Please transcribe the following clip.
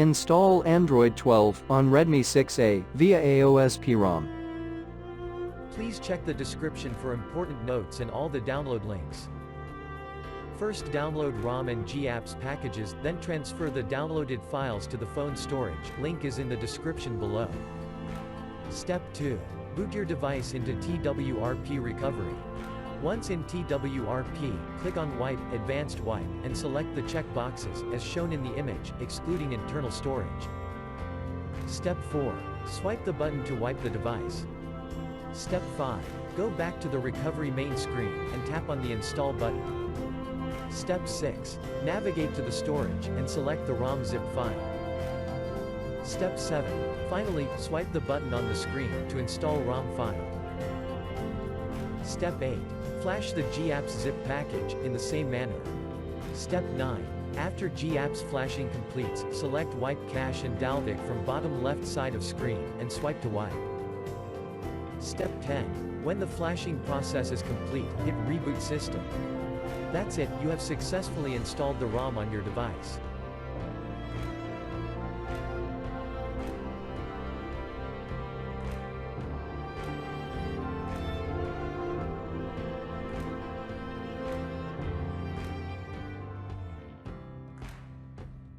Install Android 12 on Redmi 6A via AOSP Rom. Please check the description for important notes and all the download links. First, download ROM and GApps packages, then transfer the downloaded files to the phone storage. Link is in the description below. Step 2. Boot your device into TWRP recovery. Once in TWRP, click on Wipe, Advanced Wipe, and select the check boxes, as shown in the image, excluding internal storage. Step 4. Swipe the button to wipe the device. Step 5. Go back to the recovery main screen, and tap on the Install button. Step 6. Navigate to the storage, and select the ROM zip file. Step 7. Finally, swipe the button on the screen to install ROM file. Step 8. Flash the GApps zip package, in the same manner. Step 9. After GApps flashing completes, select Wipe Cache and Dalvik from bottom left side of screen, and swipe to wipe. Step 10. When the flashing process is complete, hit Reboot System. That's it, you have successfully installed the ROM on your device.